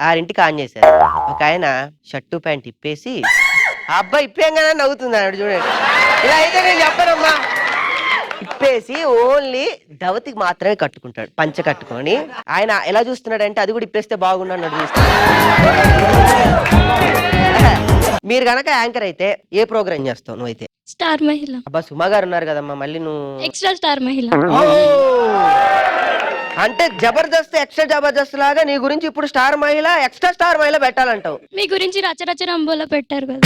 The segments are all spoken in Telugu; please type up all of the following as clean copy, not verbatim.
ఆరింటికి ఆన్ చేశారు. ఒక ఆయన షర్టు ప్యాంట్ ఇప్పేసి ఆ అబ్బాయి ఇప్పేయంగానే నవ్వుతుంది అన్నాడు చూడండి. ఇలా అయితే నేను చెప్పనమ్మా. ఇప్పేసి ఓన్లీ దవతికి మాత్రమే కట్టుకుంటాడు, పంచ కట్టుకొని. ఆయన ఎలా చూస్తున్నాడంటే అది కూడా ఇప్పేస్తే బాగుండు అన్నాడు చూస్తున్నాడు. మీరు గనక యాంకర్ అయితే ఏ ప్రోగ్రామ్ చేస్తావు నువ్వైతే? స్టార్ మహిళ. అబ్బా సుమా గారు ఉన్నారు కదమ్మా, మళ్ళీ నువ్వు ఎక్స్ట్రా స్టార్ మహిళ. అంటే జబర్దస్త్ ఎక్స్ట్రా జబర్దస్త్ లాగా నీ గురించి ఇప్పుడు స్టార్ మహిళ ఎక్స్ట్రా స్టార్ మహిళ పెట్టాలంటావు. మీ గురించి రచరచ రంబోలో పెట్టారు కదా.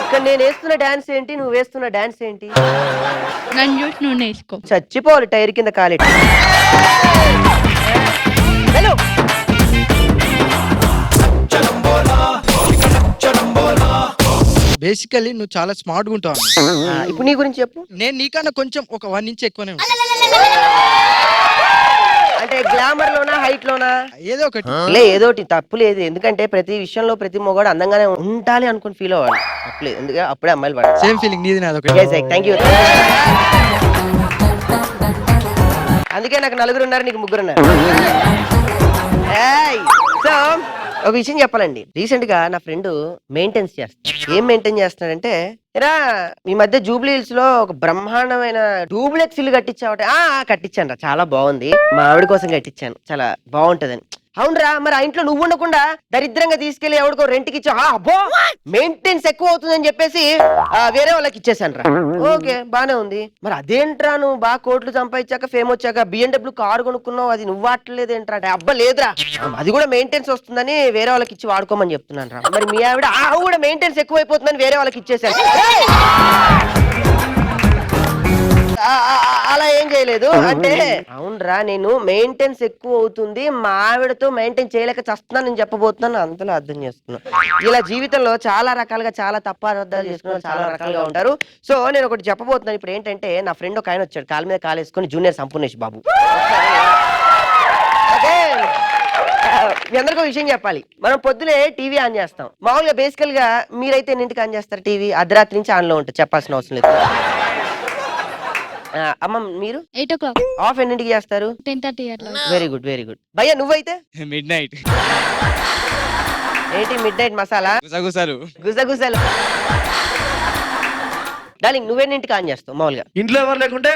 ఇక్కడ నేను వేస్తున్న డాన్స్ ఏంటి, నువ్వు వేస్తున్న డాన్స్ ఏంటి? నన్ను చూసి నువ్వు నేర్చుకో. చచ్చిపోవాలి టైర్ కింద కాలేటి. బేసికల్లీ నువ్వు చాలా స్మార్ట్ గా ఉంటావు. ఇప్పుడు నీ గురించి చెప్పు. నేను నీకన్నా కొంచెం ఒక 1 ఇంచ్ ఎక్కువనే ఉంటా. అంటే గ్లామర్ లోనా హైట్ లోనా? ఏదో ఒకటి ఏదో ఒకటి తప్పు లేదు. ఎందుకంటే ప్రతి విషయంలో ప్రతి మొగాడు అందంగానే ఉండాలి అనుకుని ఫీల్ అవ్వాలి. తప్పులేదు, ఎందుకంటే అప్పుడే అమ్మాయిలు పడాలి. సేమ్ ఫీలింగ్ నీది నాది. Thank you. అందుకే నాకు 4 ఉన్నారు, నీకు 3 ఉన్నారు. సో ఒక విషయం చెప్పాలండి. రీసెంట్ గా నా ఫ్రెండ్ మెయింటెన్స్ చేస్తాడు. ఏం మెయింటైన్ చేస్తున్నాడంటే, ఏరా ఈ మధ్య జూబ్లీ హిల్స్ లో ఒక బ్రహ్మాండమైన డూప్లెక్స్ ఇల్లు కట్టించావట. కట్టించాను రా, చాలా బాగుంది. మా ఆవిడ కోసం కట్టించాను, చాలా బాగుంటదని. అవునరా, మరి ఆ ఇంట్లో నువ్వు ఉండకుండా దరిద్రంగా తీసుకెళ్లి ఎవడికో రెంట్కి ఇచ్చా. అబ్బో మెయింటెన్స్ ఎక్కువ అవుతుందని చెప్పేసి వేరే వాళ్ళకి ఇచ్చేసాను రా. ఓకే బానే ఉంది. మరి అదేంట్రా, నువ్వు బాగా కోట్లు సంపాదించాక ఫేమ్ వచ్చాక BMW కారు కొనుక్కున్నావు, అది నువ్వు వాడలేదేంట్రా అంటే, అబ్బా లేదురా అది కూడా మెయింటెన్స్ వస్తుందని వేరే వాళ్ళకి ఇచ్చి వాడుకోమని చెప్తున్నాను రా. మరి మీ ఆవిడ కూడా మెయింటెన్స్ ఎక్కువైపోతుందని వేరే వాళ్ళకి ఇచ్చేసాను. అలా ఏం చేయలేదు అంటే, అవునరా నేను మెయింటెన్స్ ఎక్కువ అవుతుంది, మా ఆవిడతో మెయింటైన్ చేయలేక చస్తున్నాను నేను చెప్పబోతున్నాను. అంతలో అర్థం చేసుకున్నాను. ఇలా జీవితంలో చాలా రకాలుగా చాలా తప్పు అర్థాలు చేసుకున్న చాలా రకాలుగా ఉంటారు. సో నేను ఒకటి చెప్పబోతున్నాను ఇప్పుడు. ఏంటంటే నా ఫ్రెండ్ ఒక ఆయన వచ్చాడు, కాలు మీద కాలు వేసుకొని, జూనియర్ సంపూర్ణేష్ బాబు. అదే మీ అందరికీ విషయం చెప్పాలి. మనం పొద్దునే టీవీ ఆన్ చేస్తాం. మామూలుగా బేసికల్ గా మీరైతే ఎన్నింటికి ఆన్ చేస్తారు టీవీ? అర్ధరాత్రి నుంచి ఆన్ లో ఉంటుంది, చెప్పాల్సిన అవసరం లేదు. అమ్మ మీరు 8 o'clock. ఆఫ్ ఎన్నింటికి చేస్తారు? 10:30 అట్లా. Very good very good. భయ్యా నువ్వైతే? మిడ్నైట్. ఏంటి మిడ్ నైట్ మసాలా? గుసగుసలు. గుసగుసలు. డార్లింగ్ నువ్వెన్నింటికి ఆన్ చేస్తావు మామూలుగా? ఇంట్లో ఎవరు లేకుంటే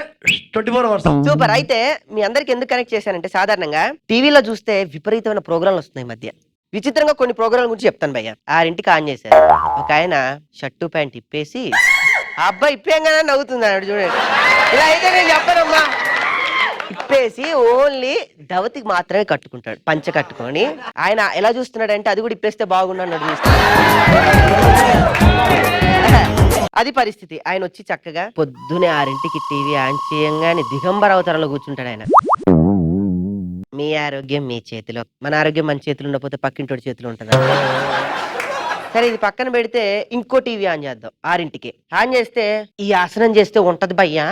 24 hours. సూపర్. అయితే మీ అందరికి ఎందుకు కనెక్ట్ చేశానంటే, సాధారణంగా టీవీలో చూస్తే విపరీతమైన ప్రోగ్రాంలు వస్తున్నాయి మధ్య. విచిత్రంగా కొన్ని ప్రోగ్రాంల గురించి చెప్తాను భయ్య. 6ంటికి ఆన్ చేశారు. ఒక ఆయన షర్టు ప్యాంట్ ఇప్పేసి ఆ అబ్బాయి ఇప్పేయంగానే నవ్వుతుంది అన్నాడు చూడండి. ఇలా అయితే నేను చెప్పనమ్మా. ఇప్పేసి ఓన్లీ దవతికి మాత్రమే కట్టుకుంటాడు, పంచ కట్టుకొని. ఆయన ఎలా చూస్తున్నాడంటే అది కూడా ఇప్పేస్తే బాగుండు అన్నాడు చూస్తున్నాడు. అది పరిస్థితి. ఆయన వచ్చి చక్కగా పొద్దునే 6ంటికి టీవీ ఆన్ చేయంగానే దిగంబర అవతారంలో కూర్చుంటాడు ఆయన. మీ ఆరోగ్యం మీ చేతిలో, మన ఆరోగ్యం మన చేతిలో ఉండకపోతే పక్కింటోడి చేతిలో ఉంటుందా? సరే ఇది పక్కన పెడితే ఇంకో టీవీ ఆన్ చేద్దాం. 6ంటికి ఆన్ చేస్తే, ఈ ఆసనం చేస్తే ఉంటది భయ్యా,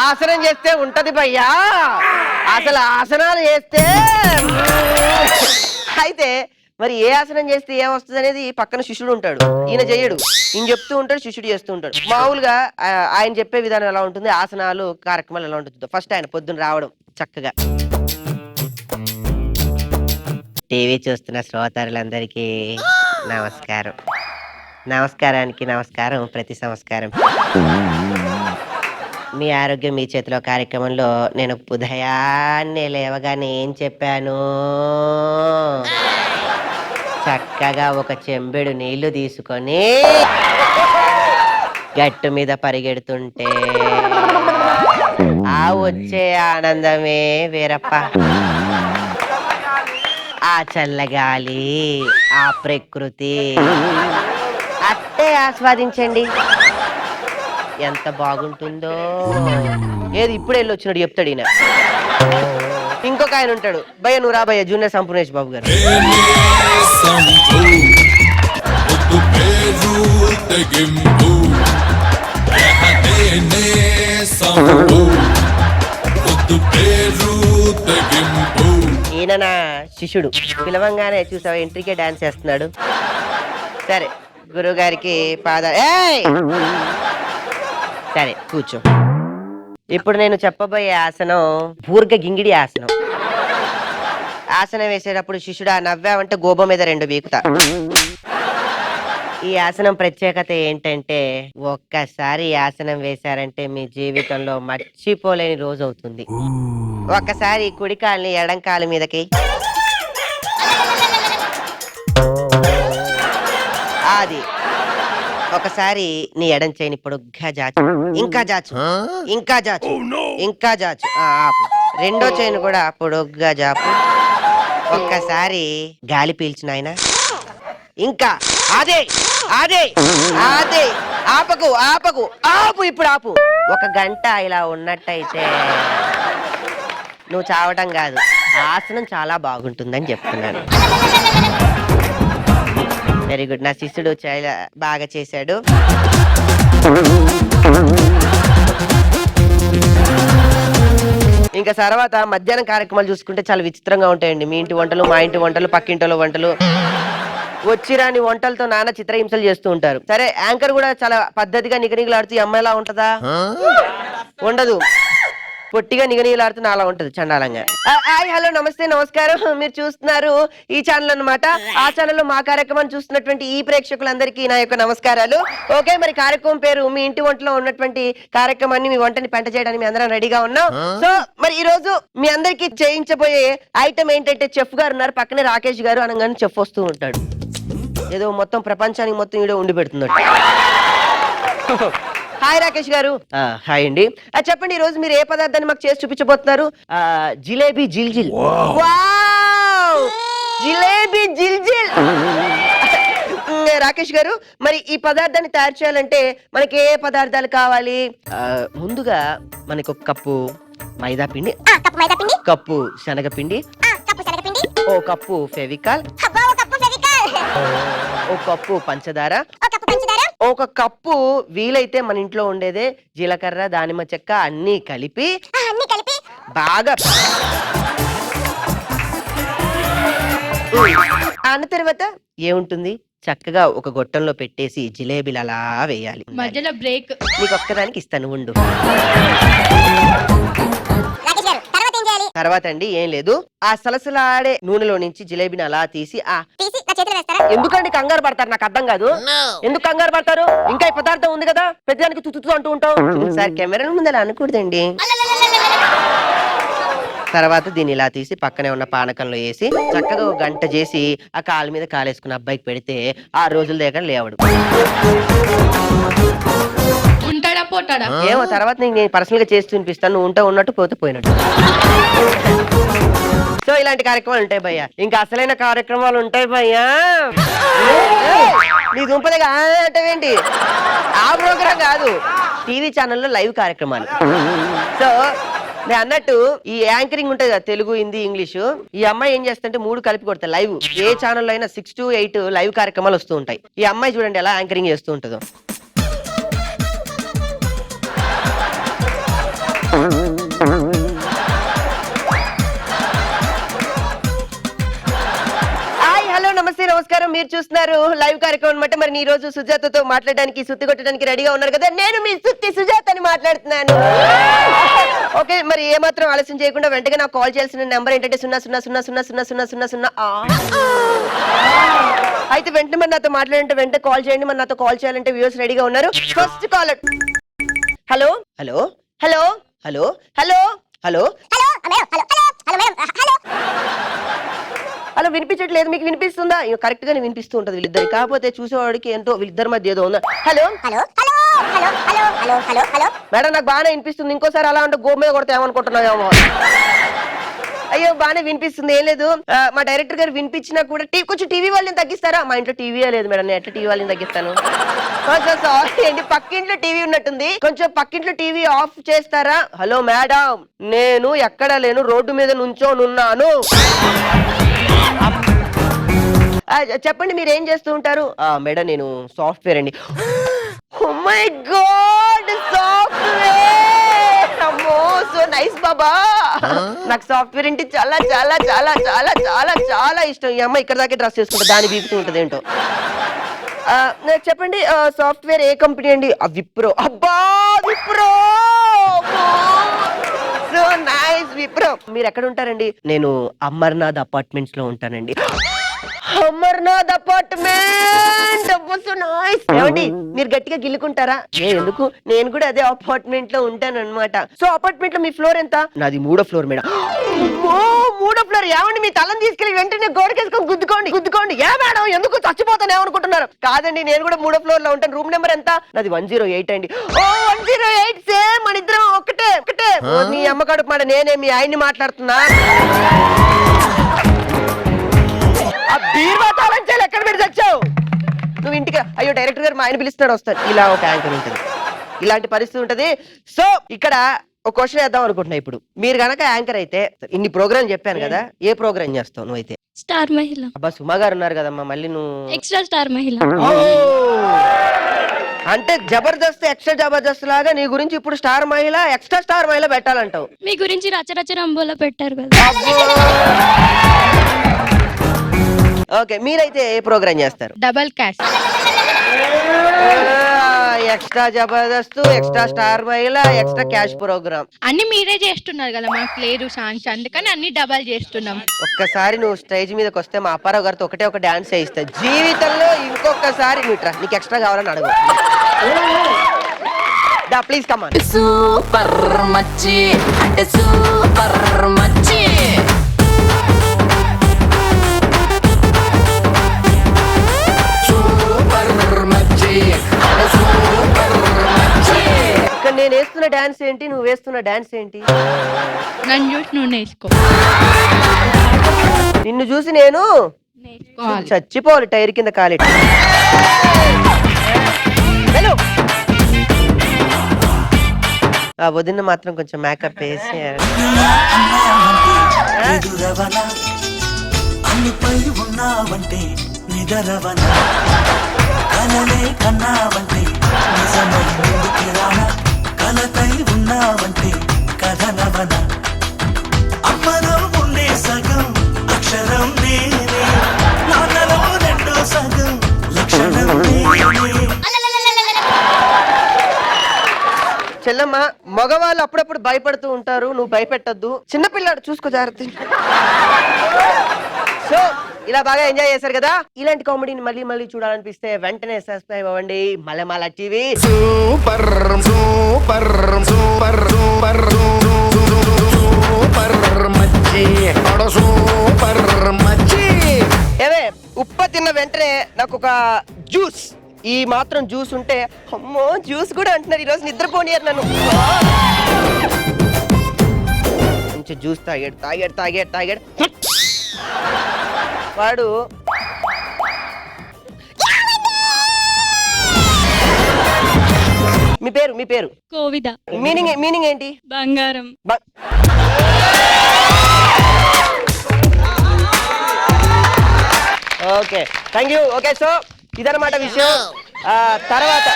ఆసనం చేస్తే ఉంటది భయ్యా, అసలు ఆసనాలు చేస్తే. అయితే మరి ఏ ఆసనం చేస్తే ఏమొస్తుంది అనేది పక్కన శిష్యుడు ఉంటాడు, ఈయన చెయ్యడు. ఈయన చెప్తూ ఉంటాడు, శిష్యుడు చేస్తూ ఉంటాడు. మామూలుగా ఆయన చెప్పే విధానం ఎలా ఉంటుంది, ఆసనాలు కార్యక్రమాలు ఎలా ఉంటుంది. ఫస్ట్ ఆయన పొద్దున్న రావడం చక్కగా. టీవీ చూస్తున్న శ్రోతరులందరికీ నమస్కారం. నమస్కారానికి నమస్కారం, ప్రతి సంస్కారం. మీ ఆరోగ్యం మీ చేతిలో కార్యక్రమంలో నేను ఉదయాన్నే లేవగానే ఏం చెప్పాను? చక్కగా ఒక చెంబెడు నీళ్లు తీసుకొని గట్టు మీద పరిగెడుతుంటే ఆ వచ్చే ఆనందమే వేరప్ప. ఆ చల్లగాలి, ఆ ప్రకృతి అట్టే ఆస్వాదించండి, ఎంత బాగుంటుందో. ఏది ఇప్పుడే వెళ్ళి వచ్చినాడు చెప్తాడు ఈయన. ఇంకొక ఆయన ఉంటాడు, భయ్య నువ్వు రా భయ్య, జూనియర్ సంపూర్ణేష్ బాబు గారు. ఈయన నా శిష్యుడు, పిలవంగానే చూసావా ఎంట్రీకే డాన్స్ చేస్తున్నాడు. సరే గురువు గారికి సరే కూర్చో. ఇప్పుడు నేను చెప్పబోయే ఆసనం పూర్గ గింగిడి ఆసనం. ఆసనం వేసేటప్పుడు శిష్యుడా నవ్వావంటే గోబ మీద 2 బీకుతా. ఈ ఆసనం ప్రత్యేకత ఏంటంటే ఒక్కసారి ఈ ఆసనం వేశారంటే మీ జీవితంలో మర్చిపోలేని రోజు అవుతుంది. ఒక్కసారి కుడి కాలుని ఎడం కాలు మీదకి, అది ఒకసారి నీ ఎడం చేయని పొడుగ్గా జాచు, ఇంకా జాచు, ఇంకా జాచు, ఇంకా జాచు, ఆపు. రెండో చేయను కూడా పొడుగ్గా జాపు. ఒక్కసారి గాలి పీల్చిన ఆయన, ఇంకా అదే అదే అదే, ఆపకు ఆపకు, ఆపు, ఇప్పుడు ఆపు. 1 గంట ఇలా ఉన్నట్టయితే నువ్వు చావటం కాదు, ఆసనం చాలా బాగుంటుందని చెప్తున్నాను. వెరీ గుడ్, నా శిష్యుడు చాలా బాగా చేశాడు. ఇంకా తర్వాత మధ్యాహ్నం కార్యక్రమాలు చూసుకుంటే చాలా విచిత్రంగా ఉంటాయండి. మీ ఇంటి వంటలు, మా ఇంటి వంటలు, పక్కింటిలో వంటలు, వచ్చిరాని వంటలతో నాన్న చిత్రహింసలు చేస్తూ ఉంటారు. సరే యాంకర్ కూడా చాలా పద్ధతిగా నిగనిగలాడుతూ ఈ అమ్మాయిలా ఉంటదా? ఉండదు, పొట్టిగా నిగనిగలాడుతూ అలా ఉంటది చండాలంగా. హాయ్ హలో నమస్తే నమస్కారం, మీరు చూస్తున్నారు ఈ ఛానల్ అన్నమాట. ఆ ఛానల్లో మా కార్యక్రమాన్ని చూస్తున్నటువంటి ఈ ప్రేక్షకులందరికీ నా యొక్క నమస్కారాలు. ఓకే, మరి కార్యక్రమం పేరు మీ ఇంటి వంటలో ఉన్నటువంటి కార్యక్రమాన్ని, మీ వంటని పెంట చేయడానికి మీ అందరం రెడీగా ఉన్నాం. సో మరి ఈ రోజు మీ అందరికి చేయించబోయే ఐటమ్ ఏంటంటే, చెఫ్ గారు ఉన్నారు పక్కనే, రాకేష్ గారు అనగానే చెఫ్ వస్తూ ఉంటాడు. ఏదో మొత్తం ప్రపంచానికి మొత్తం వీడియో ఉండి పెడుతున్నాడు. హాయ్ రాకేష్ గారు. హాయ్ అండి. చెప్పండి ఈ రోజు మీరు ఏ పదార్థాన్ని మాకు చేసి చూపించబోతున్నారు? జిలేబీ జిల్జిల్. వావ్, జిలేబీ జిల్జిల్. రాకేష్ గారు, మరి ఈ పదార్థాన్ని తయారు చేయాలంటే మనకి ఏ పదార్థాలు కావాలి? ముందుగా మనకి 1 కప్పు మైదా పిండి, కప్పు శనగపిండి, ఓ కప్పు ఫెవికాల్, 1 కప్పు పంచదార, 1 కప్పు వీలైతే మన ఇంట్లో ఉండేదే జీలకర్ర, దానిమ్మ చెక్క అన్ని కలిపి బాగా అన్న తర్వాత ఏముంటుంది, చక్కగా ఒక గొట్టంలో పెట్టేసి జిలేబీలు అలా వేయాలి. మధ్యలో బ్రేక్ నీకు ఒక్కదానికి ఇస్తాను, ఉండు. తర్వాత అండి ఏం లేదు, ఆ సలసలాడే నూనెలో నుంచి జిలేబీని అలా తీసి ఎందుకంటే కంగారు పడతారు? నాకు అర్థం కాదు, ఎందుకు కంగారు పడతారు? ఇంకా ఈ పదార్థం ఉంది కదా, పెద్దదానికి తుతు అంటూ ఉంటాం. సార్ కెమెరా ముందు అలా అనకూడదండి. తర్వాత దీన్ని ఇలా తీసి పక్కనే ఉన్న పానకంలో వేసి చక్కగా 1 గంట చేసి ఆ కాలు మీద కాలేసుకున్న అబ్బాయికి పెడితే 6 రోజుల దగ్గర లేవడు. ఉంటాడా పోతాడా ఏమో, తర్వాత నేను పర్సనల్ గా చేసి చూపిస్తాను, నువ్వు ఉంటా ఉన్నట్టు పోతే పోయినట్టు. సో ఇలాంటి కార్యక్రమాలు ఉంటాయి భయ్యా, ఇంకా అసలైన కార్యక్రమాలు ఉంటాయి భయ్యా. నీ దుంపదగా అంటేంటి, ఆ ప్రోగ్రాం కాదు, టీవీ ఛానల్లో లైవ్ కార్యక్రమాలు. సో నేను అన్నట్టు ఈ యాంకరింగ్ ఉంటుంది కదా, తెలుగు, హిందీ, ఇంగ్లీషు. ఈ అమ్మాయి ఏం చేస్తుంటే 3 కలిపి కొడతా లైవ్. ఏ ఛానల్లో అయినా 6 to 8 లైవ్ కార్యక్రమాలు వస్తూ ఉంటాయి. ఈ అమ్మాయి చూడండి ఎలా యాంకరింగ్ చేస్తూ ఉంటుందో. నమస్తే నమస్కారం, మీరు చూస్తున్నారు లైవ్ కార్యక్రమం అనమాట. మరి ఈ రోజు సుజాతతో మాట్లాడడానికి, సుత్తి కొట్టడానికి రెడీగా ఉన్నారు కదా. నేను మీ సుత్తి సుజాతని మాట్లాడుతున్నాను. ఓకే, మరి ఏమాత్రం ఆలస్యం చేయకుండా వెంటనే నాకు కాల్ చేయాల్సిన నెంబర్ ఏంటంటే 00000000. అయితే వెంటనే మరి నాతో మాట్లాడంటే వెంటనే కాల్ చేయండి. మరి నాతో కాల్ చేయాలంటే వ్యూవర్స్ రెడీగా ఉన్నారు. First caller. Hello hello hello hello hello hello అలా వినిపించట్లేదు, మీకు వినిపిస్తుందా? కరెక్ట్ గానే వినిపిస్తూ ఉంటది వీళ్ళిద్దరు, కాకపోతే చూసేవాడికి ఎంతో వీళ్ళిద్దరి మధ్య ఏదో ఉందా. హలో హలో హలో మేడం నాకు బాగానే వినిపిస్తుంది, ఇంకోసారి అలా అంటే గోపు మీద కొడితే ఏమనుకుంటున్నావేమో. అయ్యో బాగానే వినిపిస్తుంది, ఏం లేదు. మా డైరెక్టర్ గారు వినిపించినా కూడా కొంచెం టీవీ వాళ్ళని తగ్గిస్తారా? మా ఇంట్లో టీవీయే లేదు మేడం, నేను ఎట్లా టీవీ వాళ్ళని తగ్గిస్తాను? సారీ అండి, పక్కింట్లో టీవీ ఉన్నట్టుంది, కొంచెం పక్కింట్లో టీవీ ఆఫ్ చేస్తారా? హలో మేడం, నేను ఎక్కడ లేను, రోడ్డు మీద నుంచోనున్నాను. చెప్పండి మీరు ఏం చేస్తూ ఉంటారు? మేడం నేను సాఫ్ట్వేర్ అండి. Oh my god, software! అమ్మో సో నైస్ బాబా. నాకు సాఫ్ట్వేర్ అంటే చాలా చాలా చాలా చాలా చాలా చాలా ఇష్టం. ఈ అమ్మ ఇక్కడ దాకా డ్రెస్ చేసుకుంటా, దాన్ని బీగుతూ ఉంటది ఏంటో. చెప్పండి సాఫ్ట్వేర్ ఏ కంపెనీ అండి? విప్రో. అబ్బా విప్రో, సో నైస్ విప్రో. మీరు ఎక్కడ ఉంటారండి? నేను అమర్నాథ్ అపార్ట్మెంట్స్ లో ఉంటానండి. Amarnath apartment, so nice. ఏమండి మీరు గట్టిగా గిల్లుకుంటారా? ఎందుకు, నేను కూడా అదే అపార్ట్మెంట్ లో ఉంటాను అనమాట. సో అపార్ట్మెంట్ లో మీ ఫ్లోర్ ఎంత? నాది 3వ ఫ్లోర్ మేడం. 3వ ఫ్లోర్. ఏమండి మీ తలని తీసుకెళ్లి వెంటనే గోడకేసుకొని గుద్దుకోండి గుద్దుకోండి. ఏ మేడం ఎందుకు, చచ్చిపోతాను ఏమనుకుంటున్నారు? కాదండి నేను కూడా 3వ ఫ్లోర్ లో ఉంటాను. రూమ్ నెంబర్ ఎంత? నాది 108 అండి. ఓ 108, సేమ్ మన ఇద్దరం ఒకటే ఒకటే. నీ అమ్మ కడుపు మాట, నేనే మీ ఆయన్ని మాట్లాడుతున్నా. ఆ బీర్వా తాళం చేయాలి, ఎక్కడ పెట్టి తెచ్చావు నువ్వు ఇంటికి? అయ్యో డైరెక్టర్ గారు మా ఆయన పిలుస్తాడు, వస్తాడు. ఇలా ఒక యాంకర్ ఉంటుంది, ఇలాంటి పరిస్థితి ఉంటది. సో ఇక్కడ ఒక క్వశ్చన్ వేద్దాం అనుకుంటున్నా. ఇప్పుడు మీరు గనక యాంకర్ అయితే, ఇన్ని ప్రోగ్రామ్ చెప్పాను కదా, ఏ ప్రోగ్రామ్ చేస్తావు నువ్వైతే? స్టార్ మహిళ. అబ్బా సుమా గారు ఉన్నారు కదమ్మా, మళ్ళీ నువ్వు ఎక్స్ట్రా స్టార్ మహిళ. అంటే జబర్దస్త్ ఎక్స్ట్రా జబర్దస్త్ లాగా నీ గురించి ఇప్పుడు స్టార్ మహిళ, ఎక్స్ట్రా స్టార్ మహిళ పెట్టాలంటావు. మీ గురించి రచరచ రంబోలా పెట్టారు కదా. ఓకే, మీరైతే ఏ ప్రోగ్రామ్ చేస్తారు? Double cash. Extra Jabardasth, extra star మహిళ, ఎక్స్ట్రా క్యాష్ ప్రోగ్రామ్ అన్ని మీరే చేస్తున్నారు కదా, మాకు లేదు ఛాన్స్, అందుకని అన్ని డబల్ చేస్తున్నాం. ఒక్కసారి నువ్వు స్టేజ్ మీదకి వస్తే మా అప్పారావు గారితో ఒకటే ఒక డాన్స్ చేయిస్తా జీవితంలో. ఇంకొకసారి నువ్వు నీకు ఎక్స్ట్రా కావాలని అడగు. దా ప్లీజ్ కమ్ ఆన్. సూపర్ మచ్చి అంటే సూపర్ మచ్చి. ఇక్కడ నేను వేస్తున్న డాన్స్ ఏంటి, నువ్వు వేస్తున్న డాన్స్ ఏంటి? నన్ను చూసి నువ్వు నేర్చుకో. నిన్ను చూసి నేను నేర్చుకోవాలి. చచ్చిపోవాలి టైర్ కింద కాలెట్టి. వదిన మాత్రం కొంచెం మేకప్ వేసి అన్నిపై ఉన్నావంటే నిదరవన కలలే కన్నావంటే నిజమై ముందుకి రాన కలతై ఉన్నావంటే కథనవన అమ్మలో ఉండే సగం అక్షరం నేనే నాన్నలో రెండో సగం లక్షణం నేనే. చెల్లమ్మ, మగవాళ్ళు అప్పుడప్పుడు భయపడుతూ ఉంటారు, నువ్వు భయపెట్టద్దు. చిన్నపిల్లాడు చూసుకో జాగ్రత్త. సో ఇలా బాగా ఎంజాయ్ చేశారు కదా. ఇలాంటి కామెడీని మళ్ళీ మళ్ళీ చూడాలనిపిస్తే వెంటనే సబ్స్క్రైబ్ అవ్వండి Mallemala TV. Super super super super super మచ్చి సూపర్ మచ్చి. ఏవే ఉప్ప తిన్న వెంటనే నాకు ఒక జ్యూస్, ఈ మాత్రం జ్యూస్ ఉంటే, అమ్మో జ్యూస్ కూడా అంటున్నారు ఈరోజు, నిద్రపోనియరు నన్ను. కొంచెం జ్యూస్ తాగాడు తాగాడు తాగాడు తాగాడు వాడు. మీ పేరు మీ పేరు? కోవిద. మీనింగ్ ఏంటి? బంగారం. Okay thank you. Okay so ఇదన్నమాట విషయం. తర్వాత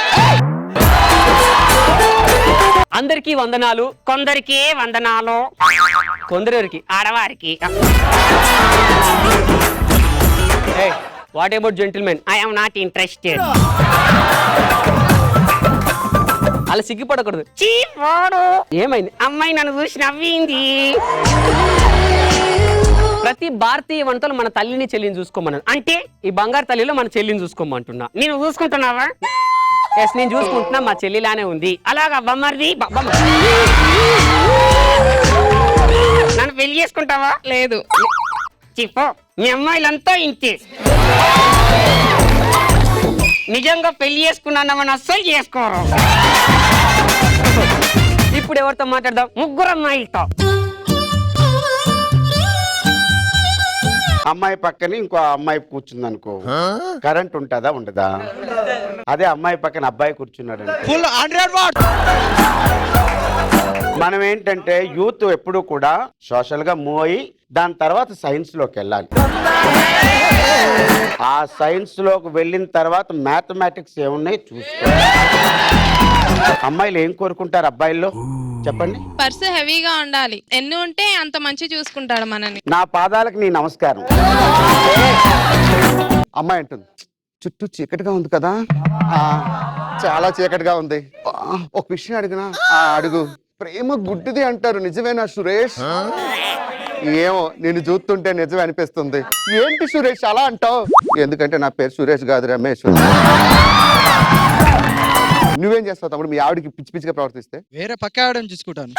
అందరికీ వందనాలు, కొందరికి వందనాలు, కొందరికి ఆడవారికి. What about gentlemen? I am not interested. అలా సిగ్గుపడకూడదు. ఏమైంది? అమ్మాయి నన్ను చూసి నవ్వింది. ప్రతి భారతీయ వంటలు మన తల్లిని చెల్లిని చూసుకోమన్నాను. అంటే ఈ బంగారు తల్లిలో మన చెల్లిని చూసుకోమంటున్నా. నేను చూసుకుంటున్నావా? ఎస్ నేను చూసుకుంటున్నా, మా చెల్లిలానే ఉంది. అలాగా బొమ్మర్ది నన్ను పెళ్లి చేసుకుంటావా? లేదు. చెప్పు, మీ అమ్మాయిలంతా ఇంతే. నిజంగా పెళ్లి చేసుకున్నామని అస్సలు చేసుకోరు. ఇప్పుడు ఎవరితో మాట్లాడదాం? ముగ్గురు అమ్మాయిలతో. అమ్మాయి పక్కన ఇంకో అమ్మాయి కూర్చుంది అనుకో, కరెంట్ ఉంటుందా ఉండదా? అదే అమ్మాయి పక్కన అబ్బాయి కూర్చున్నాడు ఫుల్ 100 వాట్. మనం ఏంటంటే యూత్ ఎప్పుడు కూడా సోషల్ గా మూవ్ అయ్యి దాని తర్వాత సైన్స్ లోకి వెళ్ళాలి. ఆ సైన్స్ లోకి వెళ్ళిన తర్వాత మ్యాథమెటిక్స్ ఏమున్నాయి చూసుకోవాలి. అమ్మాయిలు ఏం కోరుకుంటారు అబ్బాయిల్లో చెప్పండి? పర్సు హెవీగా ఉండాలి, ఎన్ని ఉంటే అంత మంచి చూసుకుంటాడు మనని. నా పాదాలకు నీ నమస్కారం. అమ్మాయి అంటుంది, చుట్టూ చీకటిగా ఉంది కదా. చాలా చీకటిగా ఉంది. ఒక విషయం అడిగినా అడుగు. ప్రేమ గుడ్డిది అంటారు, నిజమేనా సురేష్? ఏమో నేను చూస్తుంటే నిజమే అనిపిస్తుంది. ఏంటి సురేష్ అలా అంటావు? ఎందుకంటే నా పేరు సురేష్ కాదు, రమేష్. నువ్వేం చేస్తావు తమ్ముడు మీ ఆవిడకి పిచ్చి పిచ్చిగా ప్రవర్తిస్తే? వేరే పక్క ఆవిడని చూసుకుంటాను.